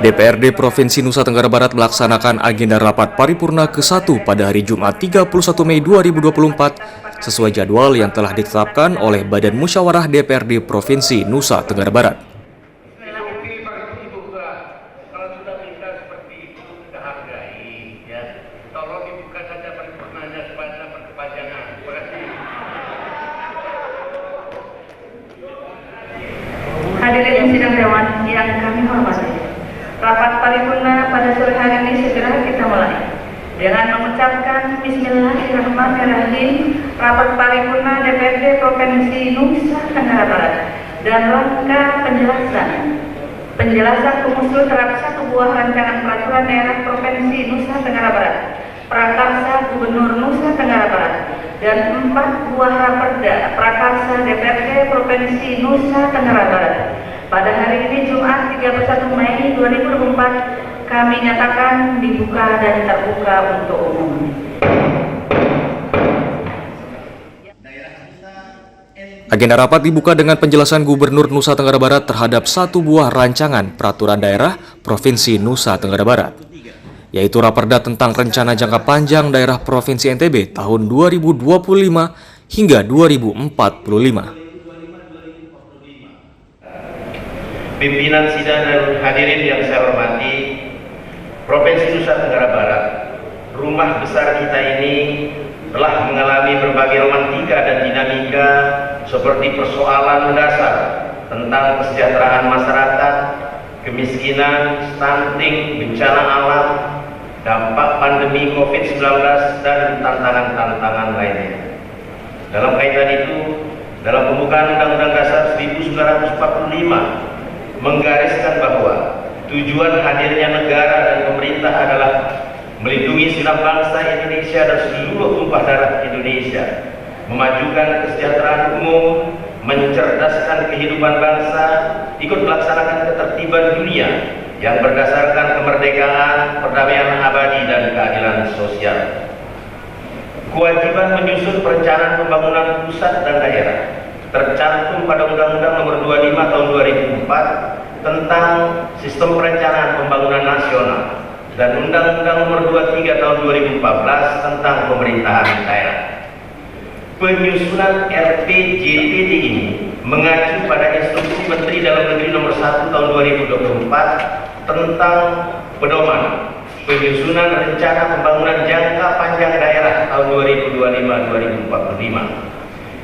DPRD Provinsi Nusa Tenggara Barat melaksanakan agenda rapat paripurna ke-1 pada hari Jumat 31 Mei 2024 sesuai jadwal yang telah ditetapkan oleh Badan Musyawarah DPRD Provinsi Nusa Tenggara Barat. Hadirin sidang dewan yang kami hormati, rapat paripurna pada sore hari ini segera kita mulai dengan mengucapkan Bismillahirrahmanirrahim. Rapat paripurna DPRD Provinsi Nusa Tenggara Barat dan rangka penjelasan pengusul terhadap satu buah rancangan peraturan daerah Provinsi Nusa Tenggara Barat, Prakarsa Gubernur Nusa Tenggara Barat, dan 4 buah raperda Prakarsa DPRD Provinsi Nusa Tenggara Barat. Pada hari ini Jumat 31 Mei 2024 kami nyatakan dibuka dan terbuka untuk umum. Agenda rapat dibuka dengan penjelasan Gubernur Nusa Tenggara Barat terhadap 1 buah rancangan peraturan daerah Provinsi Nusa Tenggara Barat, yaitu Raperda tentang Rencana Jangka Panjang Daerah Provinsi NTB tahun 2025 hingga 2045. Pimpinan sidang dan hadirin yang saya hormati, Provinsi Nusa Tenggara Barat, rumah besar kita ini telah mengalami berbagai romantika dan dinamika seperti persoalan dasar tentang kesejahteraan masyarakat, kemiskinan, stunting, bencana alam, dampak pandemi COVID-19, dan tantangan-tantangan lainnya. Dalam kaitan itu, dalam pembukaan Undang-Undang Dasar 1945 menggariskan bahwa tujuan hadirnya negara dan pemerintah adalah melindungi segenap bangsa Indonesia dan seluruh tumpah darah Indonesia, memajukan kesejahteraan umum, mencerdaskan kehidupan bangsa, ikut melaksanakan ketertiban dunia yang berdasarkan kemerdekaan, perdamaian abadi, dan keadilan sosial. Kewajiban menyusun perencanaan pembangunan pusat dan daerah tercantum pada Undang-Undang Nomor 25 Tahun 2004 tentang Sistem Perencanaan Pembangunan Nasional dan Undang-Undang Nomor 23 Tahun 2014 tentang Pemerintahan Daerah. Penyusunan RPJPD ini mengacu pada Instruksi Menteri Dalam Negeri Nomor 1 Tahun 2024 tentang pedoman penyusunan rencana pembangunan jangka panjang daerah tahun 2025-2045.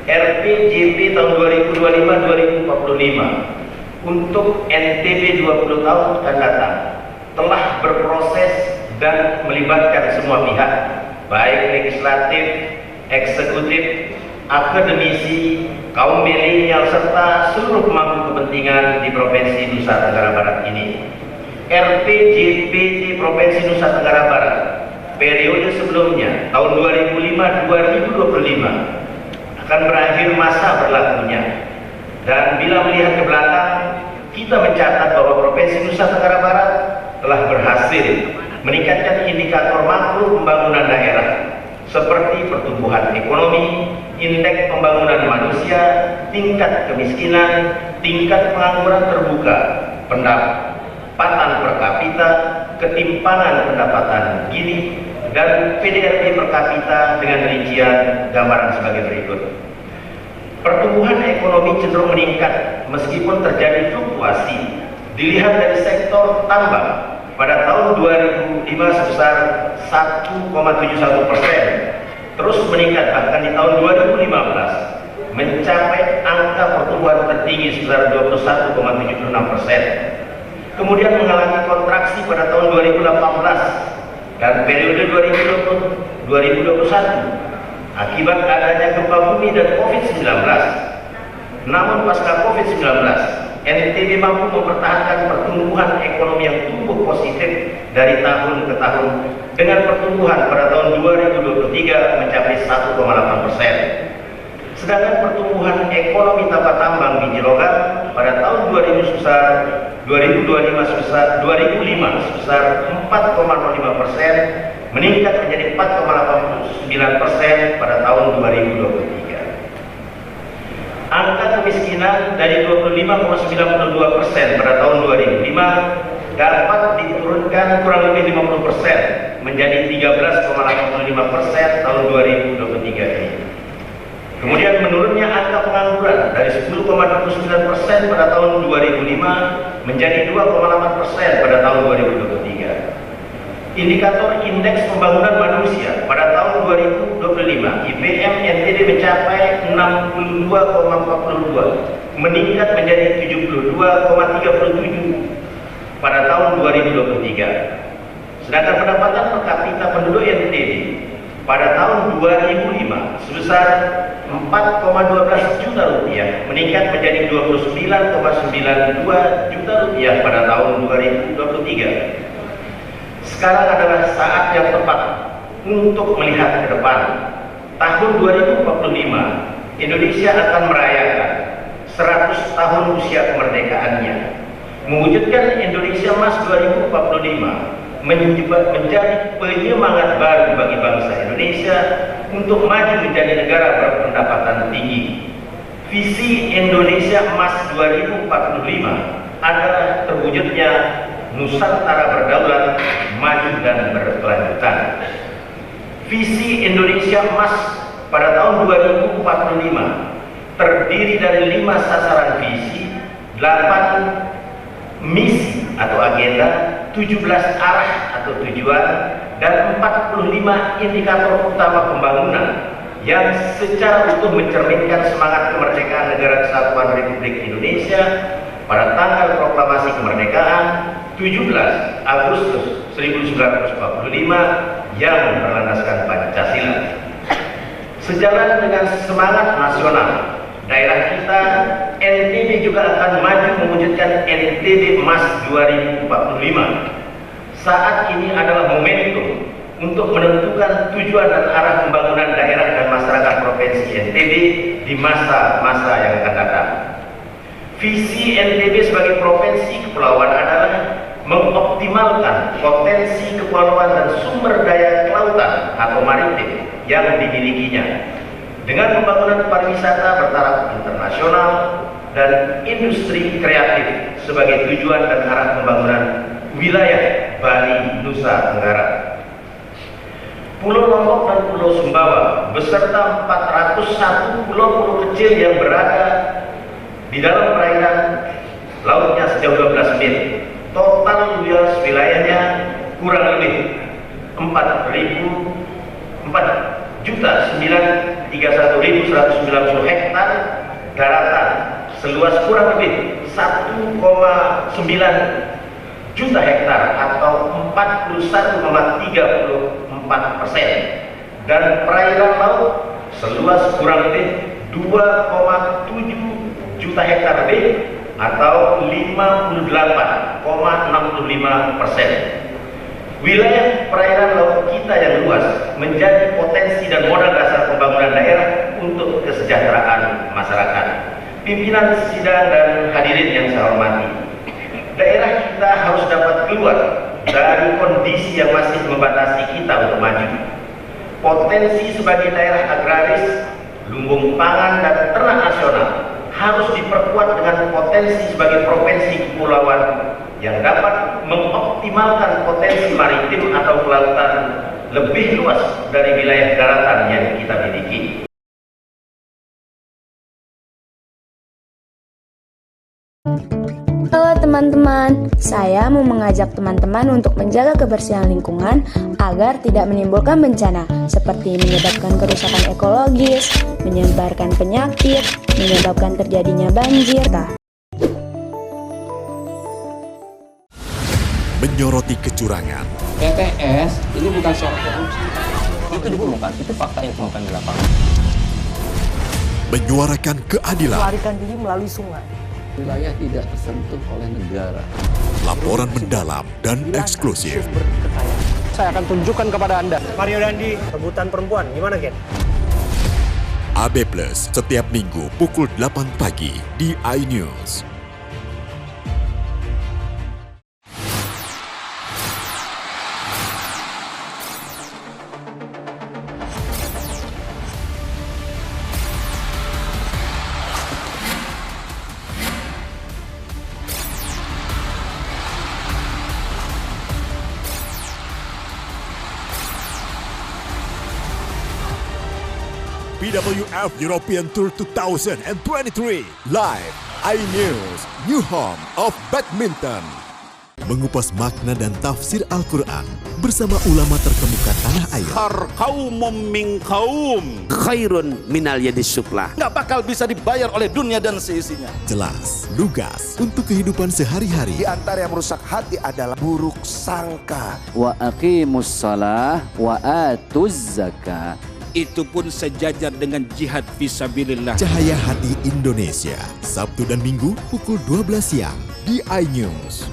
RPJP tahun 2025-2045 untuk NTB 20 tahun akan datang telah berproses dan melibatkan semua pihak, baik legislatif, eksekutif, akademisi, kaum milenial, serta seluruh pemangku kepentingan di Provinsi Nusa Tenggara Barat ini. RPJP di Provinsi Nusa Tenggara Barat periode sebelumnya tahun 2005-2025 akan berakhir masa berlakunya, dan bila melihat ke belakang, kita mencatat bahwa Provinsi Nusa Tenggara Barat telah berhasil meningkatkan indikator makro pembangunan daerah seperti pertumbuhan ekonomi, indeks pembangunan manusia, tingkat kemiskinan, tingkat pengangguran terbuka, pendapatan per kapita, ketimpangan pendapatan gini, dan PDRT per kapita dengan rincian gambaran sebagai berikut. Pertumbuhan ekonomi cenderung meningkat meskipun terjadi fluktuasi. Dilihat dari sektor tambang, pada tahun 2005 sebesar 1,71%, terus meningkat bahkan di tahun 2015 mencapai angka pertumbuhan tertinggi sebesar 21,76%. Kemudian mengalami kontraksi pada tahun 2018 dan periode 2020-2021 akibat adanya gempa bumi dan COVID-19. Namun pasca COVID-19, NTB mampu mempertahankan pertumbuhan ekonomi yang tumbuh positif dari tahun ke tahun dengan pertumbuhan pada tahun 2023 mencapai 1,8%. Sedangkan pertumbuhan ekonomi tanpa tambang biji logam pada tahun 2005 sebesar 4,05%, meningkat menjadi 4,89% pada tahun 2023. Angka kemiskinan dari 25,92% pada tahun 2005 dapat diturunkan kurang lebih 50% menjadi 13,85% tahun 2023 ini. Kemudian menurunnya angka pengangguran dari 10,29% pada tahun 2005 menjadi 2,8% pada tahun 2023. Indikator Indeks Pembangunan Manusia pada tahun 2025 IPM NTB mencapai 62,42, meningkat menjadi 72,37 pada tahun 2023. Sedangkan pendapatan per kapita penduduk NTB pada tahun 2005 sebesar 4,12 juta rupiah, meningkat menjadi 29,92 juta rupiah pada tahun 2023. Sekarang adalah saat yang tepat untuk melihat ke depan. Tahun 2045, Indonesia akan merayakan 100 tahun usia kemerdekaannya. Mewujudkan Indonesia Emas 2045 menjadi penyemangat baru bagi bangsa Indonesia untuk maju menjadi negara berpendapatan tinggi. Visi Indonesia Emas 2045 adalah terwujudnya Nusantara berdaulat, maju dan berkelanjutan. Visi Indonesia Emas pada tahun 2045 terdiri dari 5 sasaran visi, 8 misi atau agenda, 17 arah atau tujuan, dan 45 indikator utama pembangunan yang secara utuh mencerminkan semangat kemerdekaan Negara Kesatuan Republik Indonesia pada tanggal proklamasi kemerdekaan 17 Agustus 1945 yang berlandaskan Pancasila. Sejalan dengan semangat nasional, daerah kita NTB juga akan maju mewujudkan NTB Emas 2045. Saat ini adalah momentum untuk menentukan tujuan dan arah pembangunan daerah dan masyarakat Provinsi NTB di masa-masa yang akan datang. Visi NTB sebagai provinsi kepulauan adalah mengoptimalkan potensi kepulauan dan sumber daya kelautan atau maritim yang dimilikinya dengan pembangunan pariwisata bertaraf internasional dan industri kreatif sebagai tujuan dan arah pembangunan wilayah Bali, Nusa Tenggara. Pulau Lombok dan Pulau Sumbawa beserta 401 pulau-pulau kecil yang berada di dalam perairan lautnya sejauh 12 mil. Total luas wilayahnya kurang lebih 4.931.190 hektar daratan seluas kurang lebih 1,9 juta hektar atau 41,34%, dan perairan laut seluas kurang lebih 2,7 juta hektar lebih atau 58,65%. Wilayah perairan laut kita yang luas menjadi potensi dan modal dasar pembangunan daerah untuk kesejahteraan masyarakat. Pimpinan sidang dan hadirin yang saya hormati, daerah kita harus dapat keluar dari kondisi yang masih membatasi kita untuk maju. Potensi sebagai daerah agraris, lumbung pangan dan ternak nasional harus diperkuat dengan potensi sebagai provinsi kepulauan yang dapat mengoptimalkan potensi maritim atau kelautan lebih luas dari wilayah daratan yang kita miliki. Halo teman-teman, saya mau mengajak teman-teman untuk menjaga kebersihan lingkungan agar tidak menimbulkan bencana seperti menyebabkan kerusakan ekologis, menyebarkan penyakit, menyebabkan terjadinya banjir. Menyoroti kecurangan. PTS ini bukan soal korupsi. Itu ditemukan, itu fakta yang ditemukan di lapangan. Menyuarakan keadilan. Melarikan diri melalui sungai. Wilayah tidak tersentuh oleh negara. Laporan mendalam dan eksklusif. Saya akan tunjukkan kepada Anda. Mario Dandi, rebutan perempuan. Gimana, Ken? AB Plus setiap minggu pukul 8 pagi di iNews. BWF European Tour 2023 live iNews, new home of badminton. Mengupas makna dan tafsir Al-Quran bersama ulama terkemuka tanah air. Kaum min kaum khairun minal yadis sufla. Nggak bakal bisa dibayar oleh dunia dan seisinya. Jelas, lugas untuk kehidupan sehari-hari. Di antara yang merusak hati adalah buruk sangka. Wa aqimus shalah wa atuz zakah. Itu pun sejajar dengan jihad fisabilillah. Cahaya Hati Indonesia, Sabtu dan Minggu pukul 12 siang di iNews.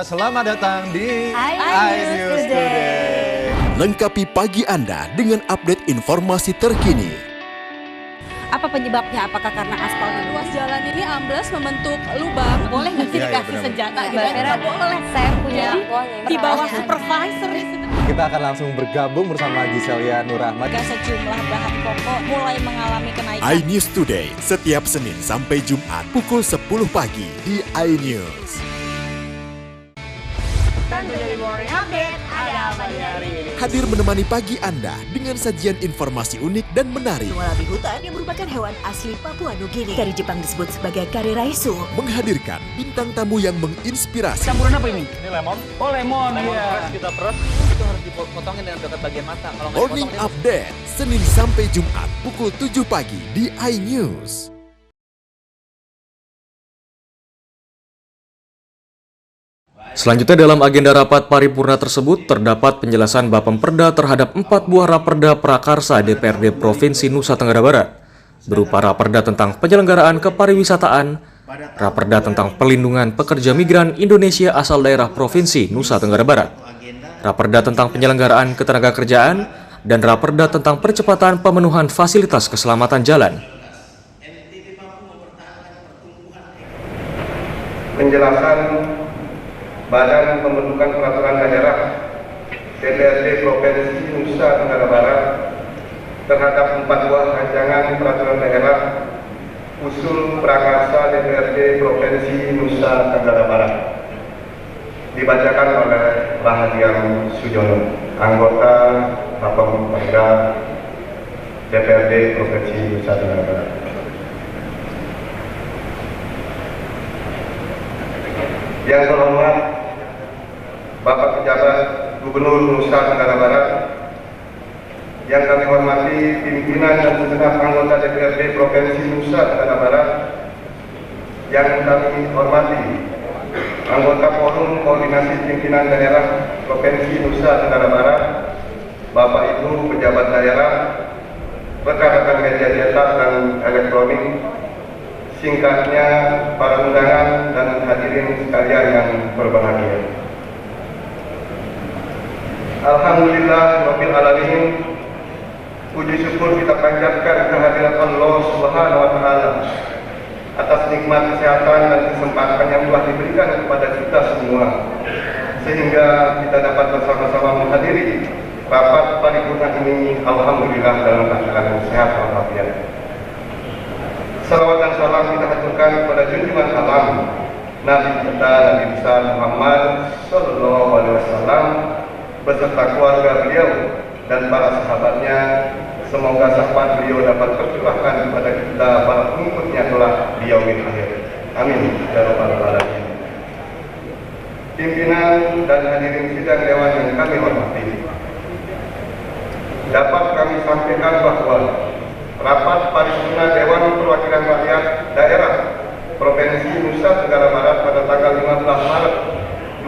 Selamat datang di iNews Today. Lengkapi pagi Anda dengan update informasi terkini. Apa penyebabnya? Apakah karena aspal ruas jalan ini ambles membentuk lubang? Boleh nggak sih dikasih senjata gitu? Nggak boleh. Saya punya di bawah supervisor. Kita akan langsung bergabung bersama Giselia Nur Ahmad. Sejumlah bahan pokok mulai mengalami kenaikan. iNews Today setiap Senin sampai Jumat pukul 10 pagi di iNews. Hadir menemani pagi Anda dengan sajian informasi unik dan menarik. Walabi hutan yang merupakan hewan asli Papua Nugini. Dari Jepang disebut sebagai kare raisu. Menghadirkan bintang tamu yang menginspirasi. Campuran apa ini? Ini lemon. Oh lemon, ya. Kita peras. Itu harus dipotongin dengan dekat bagian mata. Kalau nggak Morning dipotong, Update Senin sampai Jumat pukul 7 pagi di iNews. Selanjutnya dalam agenda rapat paripurna tersebut terdapat penjelasan Bapemperda terhadap 4 buah raperda prakarsa DPRD Provinsi Nusa Tenggara Barat, berupa raperda tentang penyelenggaraan kepariwisataan, raperda tentang perlindungan pekerja migran Indonesia asal daerah Provinsi Nusa Tenggara Barat, raperda tentang penyelenggaraan ketenagakerjaan, dan raperda tentang percepatan pemenuhan fasilitas keselamatan jalan. Penjelasan Badan Pembentukan Peraturan Daerah DPRD Provinsi Nusa Tenggara Barat terhadap 4 buah rancangan peraturan daerah usul prakarsa DPRD Provinsi Nusa Tenggara Barat dibacakan oleh Rahadian Sujono, anggota Bapemperda DPRD Provinsi Nusa Tenggara Barat. Yang terhormat Bapak Pejabat Gubernur Nusa Tenggara Barat, yang kami hormati pimpinan dan segenap anggota DPRD Provinsi Nusa Tenggara Barat, yang kami hormati anggota Forum Koordinasi Pimpinan Daerah Provinsi Nusa Tenggara Barat, Bapak Ibu pejabat daerah, rekan-rekan media cetak dan elektronik, singkatnya para undangan dan hadirin sekalian yang berbahagia. Alhamdulillah Rabbil Alamin, puji syukur kita panjatkan kehadirat Allah Subhanahu wa Ta'ala atas nikmat kesehatan dan kesempatan yang telah diberikan kepada kita semua, sehingga kita dapat bersama-sama menghadiri rapat paripurna ini alhamdulillah dalam keadaan sehat walafiat. Salawat dan salam kita haturkan kepada junjungan salam Nabi kita Nabi besar Muhammad Sallallahu Alaihi Wasallam beserta keluarga beliau dan para sahabatnya. Semoga syafaat beliau dapat tercurahkan kepada kita para pengikutnya kelak di yaumil akhir. Amin ya rabbal alamin. Pimpinan dan hadirin sidang dewan yang kami hormati, dapat kami sampaikan bahwa rapat paripurna Dewan Perwakilan Rakyat Daerah Provinsi Nusa Tenggara Barat pada tanggal 15 Maret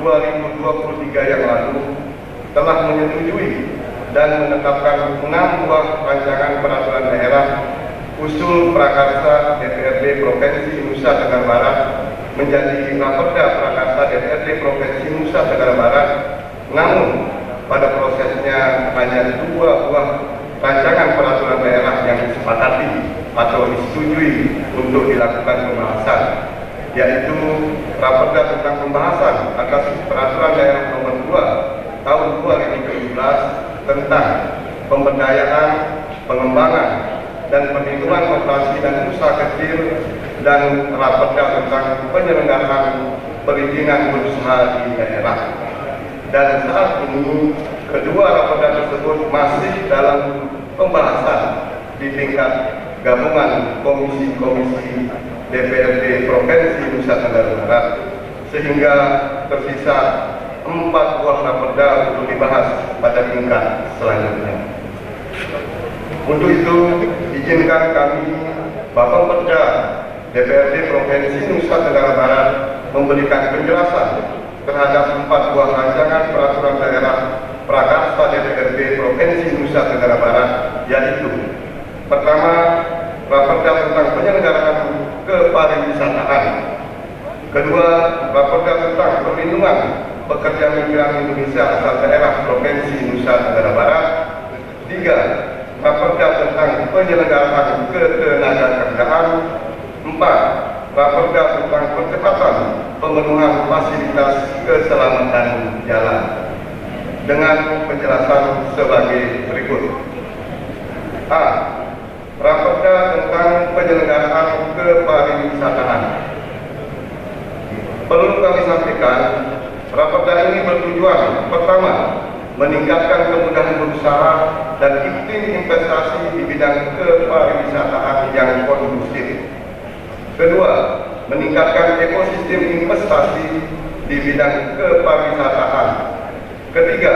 2023 yang lalu telah menyetujui dan menetapkan 6 buah rancangan peraturan daerah usul prakarsa DPRD Provinsi Nusa Tenggara Barat menjadi raperda prakarsa DPRD Provinsi Nusa Tenggara Barat. Namun pada prosesnya hanya 2 buah rancangan peraturan daerah yang disepakati atau disetujui untuk dilakukan pembahasan, yaitu raperda tentang pembahasan atas peraturan daerah nomor 2 tahun 2017 tentang pemberdayaan, pengembangan, dan perlindungan koperasi dan usaha kecil, dan raperda tentang penyelenggaraan perizinan berusaha di daerah. Dan saat ini kedua raperda tersebut masih dalam pembahasan di tingkat gabungan komisi-komisi DPRD Provinsi Nusa Tenggara Barat, sehingga tersisa 4 buah raperda untuk dibahas pada tingkat selanjutnya. Untuk itu, izinkan kami, Bapak Perda DPRD Provinsi Nusa Tenggara Barat memberikan penjelasan terhadap 4 buah rancangan peraturan daerah prakarsa DPRD Provinsi Nusa Tenggara Barat, yaitu pertama, raperda tentang penyelenggaraan kepariwisataan. Kedua, raperda tentang perlindungan pekerja migran Indonesia asal daerah Provinsi Nusa Tenggara Barat. Tiga, raperda tentang penyelenggaraan ketenagakerjaan. 4. Raperda tentang percepatan pemenuhan fasilitas keselamatan jalan. Dengan penjelasan sebagai berikut. A. Raperda tentang penyelenggaraan kepariwisataan. Perlu kami sampaikan, raperda ini bertujuan pertama, meningkatkan kemudahan berusaha dan iklim investasi di bidang kepariwisataan yang kondusif. Kedua, meningkatkan ekosistem investasi di bidang kepariwisataan. Ketiga,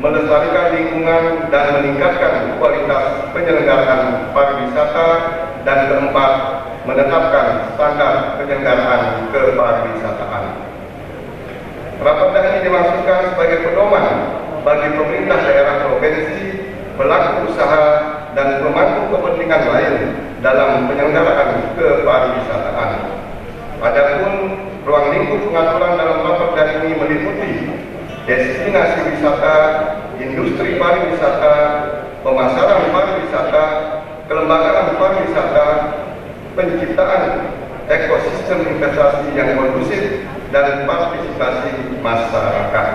melestarikan lingkungan dan meningkatkan kualitas penyelenggaraan pariwisata. Dan keempat, menetapkan standar penyelenggaraan kepariwisataan. Raperda ini dimaksudkan sebagai pedoman bagi pemerintah daerah provinsi, pelaku usaha, dan pemangku kepentingan lain dalam penyelenggaraan kepariwisataan. Adapun ruang lingkup pengaturan dalam raperda ini meliputi destinasi wisata, industri pariwisata, pemasaran pariwisata, kelembagaan pariwisata, penciptaan ekosistem investasi yang kondusif, dan partisipasi masyarakat.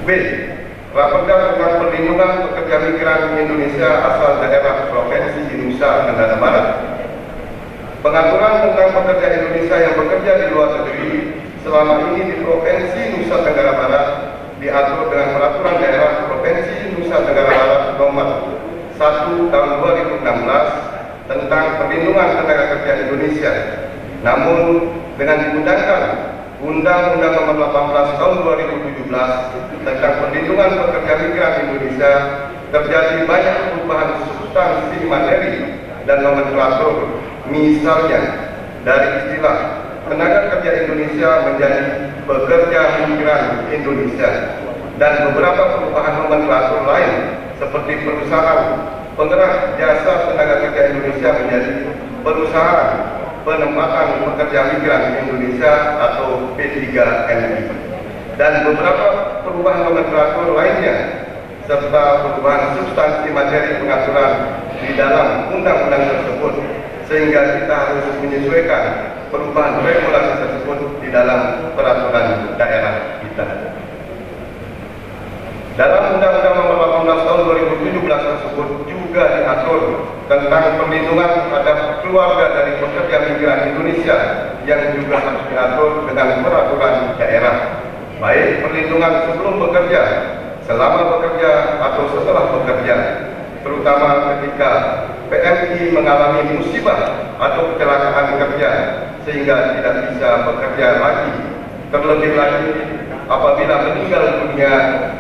B. Raperda tentang perlindungan pekerja migran Indonesia asal daerah Provinsi Nusa Tenggara Barat. Pengaturan tentang pekerja Indonesia yang bekerja di luar negeri selama ini di Provinsi Nusa Tenggara Barat diatur dengan Peraturan Daerah Provinsi Nusa Tenggara Barat Nomor 1 Tahun 2016 tentang perlindungan tenaga kerja Indonesia. Namun dengan diundangkan Undang-Undang Nomor 18 Tahun 2017 tentang perlindungan pekerja migran Indonesia, terjadi banyak perubahan substansi materi dan nomenklatur. Misalnya dari istilah tenaga kerja Indonesia menjadi pekerja migran Indonesia, dan beberapa perubahan nomenklatur lain seperti perusahaan penggerak jasa tenaga kerja Indonesia menjadi perusahaan penempatan pekerja migran Indonesia atau P3NI, dan beberapa perubahan nomenklatur lainnya serta perubahan substansi materi pengaturan di dalam undang-undang tersebut, sehingga kita harus menyesuaikan perubahan regulasi tersebut di dalam peraturan daerah kita. Dalam Undang-Undang Nomor 18 Tahun 2017 tersebut juga diatur tentang perlindungan terhadap keluarga dari pekerja migran Indonesia yang juga harus diatur dengan peraturan daerah, baik perlindungan sebelum bekerja, selama bekerja, atau setelah bekerja, terutama ketika PMI mengalami musibah atau kecelakaan kerja sehingga tidak bisa bekerja lagi, terlebih lagi apabila meninggal dunia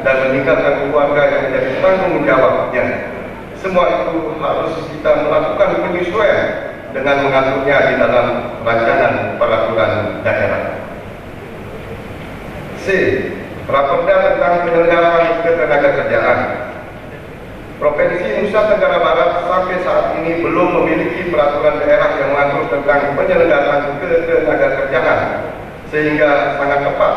dan meninggalkan keluarga yang menjadi tanggung jawabnya. Semua itu harus kita melakukan penyesuaian dengan mengaturnya di dalam rancangan peraturan daerah. C. Raperda tentang penyelenggaraan ketenagakerjaan. Provinsi Nusa Tenggara Barat sampai saat ini belum memiliki peraturan daerah yang mengatur tentang penyelenggaraan ketenagakerjaan, sehingga sangat tepat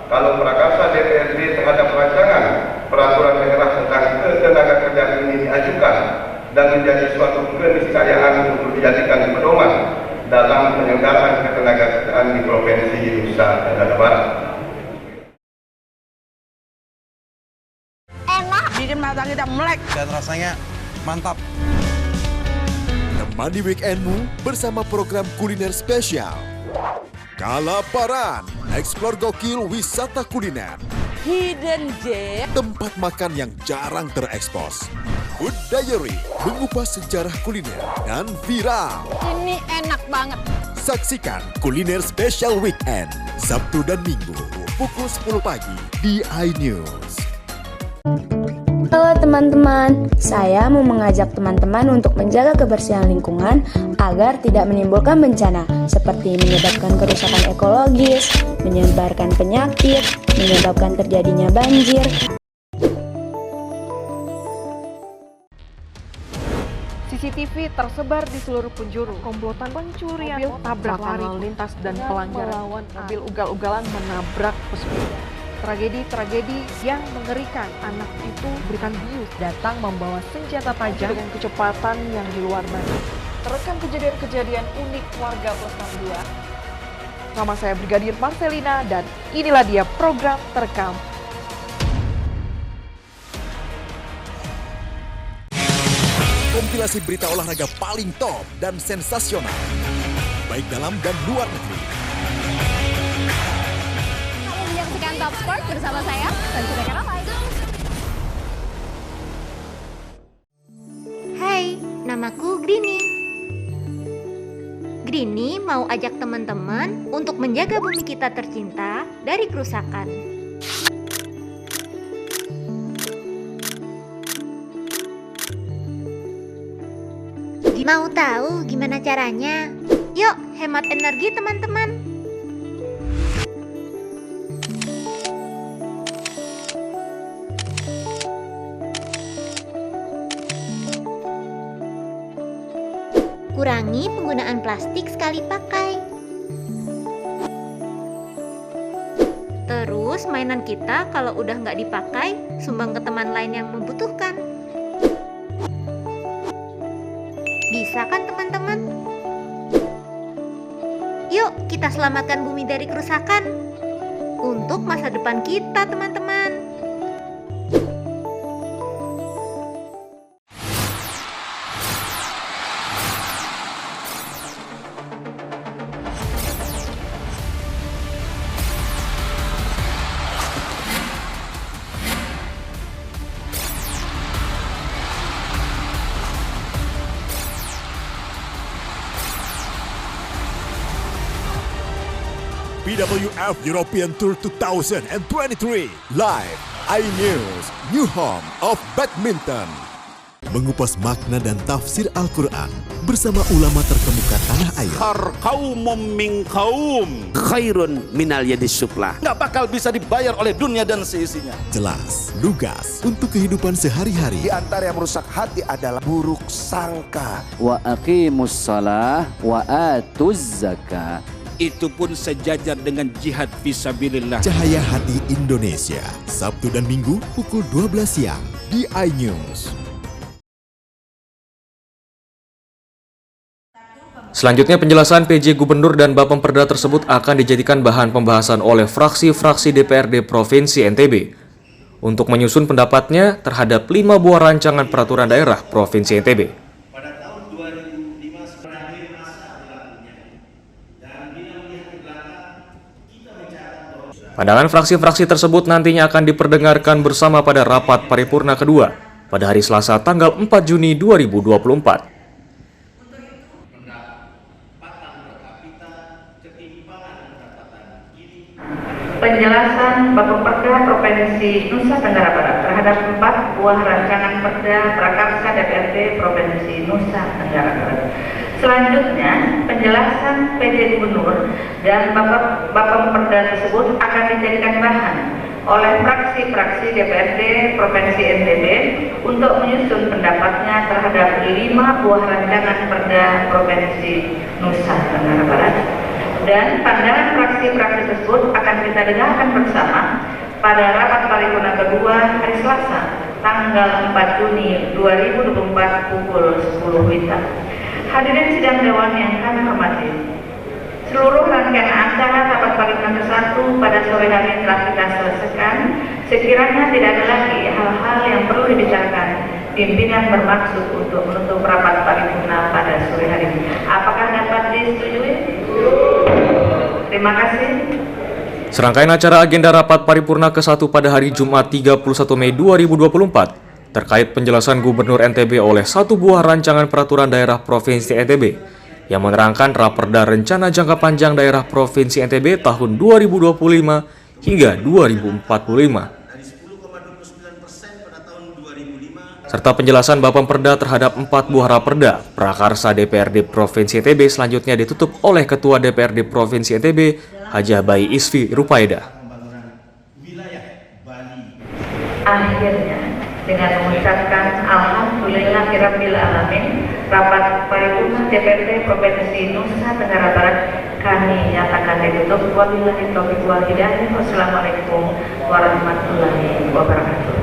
kalau prakarsa DPRD terhadap rancangan peraturan daerah tentang ketenagakerjaan ini diajukan dan menjadi suatu keniscayaan untuk dijadikan pedoman dalam penyelenggaraan ketenagakerjaan di Provinsi Nusa Tenggara Barat. Enak, bikin mata kita melek dan rasanya mantap. Temani weekendmu bersama program kuliner spesial Kalaparan, eksplor gokil wisata kuliner. Hidden Gem, tempat makan yang jarang terekspos. Food Diary mengupas sejarah kuliner dan viral. Ini enak banget. Saksikan kuliner spesial weekend Sabtu dan Minggu pukul 10 pagi di iNews. Halo teman-teman, saya mau mengajak teman-teman untuk menjaga kebersihan lingkungan agar tidak menimbulkan bencana seperti menyebabkan kerusakan ekologis, menyebarkan penyakit, menyebabkan terjadinya banjir. CCTV tersebar di seluruh penjuru. Komplotan pencurian mobil, tabrak lalu lintas dan pelanggaran melawan mobil ugal-ugalan menabrak pesepeda. Tragedi-tragedi yang mengerikan. Anak itu berikan bius datang membawa senjata tajam dengan kecepatan yang di luar batas. Terekam kejadian-kejadian unik warga Plus 62. Nama saya Brigadir Marcelina dan inilah dia program terekam. Kompilasi berita olahraga paling top dan sensasional, baik dalam dan luar negeri. Menyaksikan Top Sport bersama saya, Sanjita Karamai. Hai, namaku Grini. Grini mau ajak teman-teman untuk menjaga bumi kita tercinta dari kerusakan. Mau tahu gimana caranya? Yuk, hemat energi teman-teman. Kurangi penggunaan plastik sekali pakai. Terus mainan kita kalau udah nggak dipakai, sumbang ke teman lain yang membutuhkan. Bisa kan teman-teman? Yuk kita selamatkan bumi dari kerusakan untuk masa depan kita teman-teman. BWF European Tour 2023 live iNews, new home of badminton. Mengupas makna dan tafsir Al-Quran bersama ulama terkemuka tanah air. Kaumum min kaum khairun minal yadis suflah. Nggak bakal bisa dibayar oleh dunia dan seisinya. Jelas, lugas untuk kehidupan sehari-hari. Di antara yang merusak hati adalah buruk sangka. Wa aqimus shalah wa atuz zakah. Itu pun sejajar dengan jihad fisabilillah. Cahaya Hati Indonesia, Sabtu dan Minggu pukul 12 siang di iNews. Selanjutnya penjelasan PJ Gubernur dan Bapemperda tersebut akan dijadikan bahan pembahasan oleh fraksi-fraksi DPRD Provinsi NTB untuk menyusun pendapatnya terhadap 5 buah rancangan peraturan daerah Provinsi NTB. Pandangan fraksi-fraksi tersebut nantinya akan diperdengarkan bersama pada rapat paripurna kedua pada hari Selasa tanggal 4 Juni 2024. Penjelasan Bapemperda Provinsi Nusa Tenggara Barat terhadap 4 buah rancangan perda prakarsa DPRD Provinsi Nusa Tenggara Barat. Selanjutnya, penjelasan PJ Gubernur dan Bapemperda tersebut akan dijadikan bahan oleh fraksi-fraksi DPRD Provinsi NTB untuk menyusun pendapatnya terhadap 5 buah rancangan perda Provinsi Nusa Tenggara Barat. Dan pandangan fraksi-fraksi tersebut akan kita dengarkan bersama pada rapat paripurna kedua hari Selasa tanggal 4 Juni 2024 pukul 10 WITA. Hadirin sidang dewan yang kami hormati, seluruh rangkaian acara rapat paripurna ke-1 pada sore hari telah kita selesaikan. Sekiranya tidak ada lagi hal-hal yang perlu dibicarakan, pimpinan bermaksud untuk menutup rapat paripurna pada sore hari ini. Apakah dapat disetujui? Terima kasih. Serangkaian acara agenda rapat paripurna ke-1 pada hari Jumat 31 Mei 2024 terkait penjelasan Gubernur NTB oleh satu buah rancangan peraturan daerah Provinsi NTB yang menerangkan Raperda Rencana Jangka Panjang Daerah Provinsi NTB tahun 2025 hingga 2045. Serta penjelasan Bapemperda terhadap 4 buah raperda prakarsa DPRD Provinsi NTB selanjutnya ditutup oleh Ketua DPRD Provinsi NTB, Hajah Bayi Isfi Rupaida. Akhirnya, dengan mengucapkan Alhamdulillahirabbil alamin, rapat paripurna DPRD Provinsi Nusa Tenggara Barat kami nyatakan ditutup. Wabillahi taufiq wal hidayah. Wassalamualaikum warahmatullahi wabarakatuh.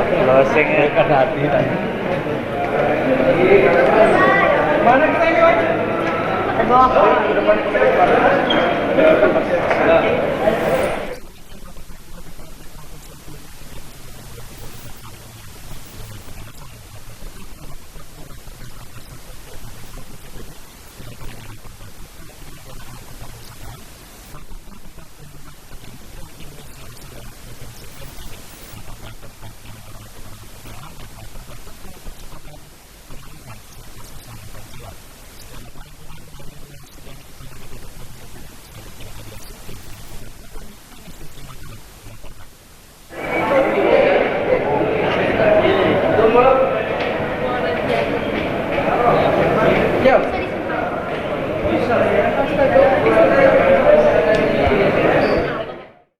Closing kan hati tadi. Mana kita ini, Pak?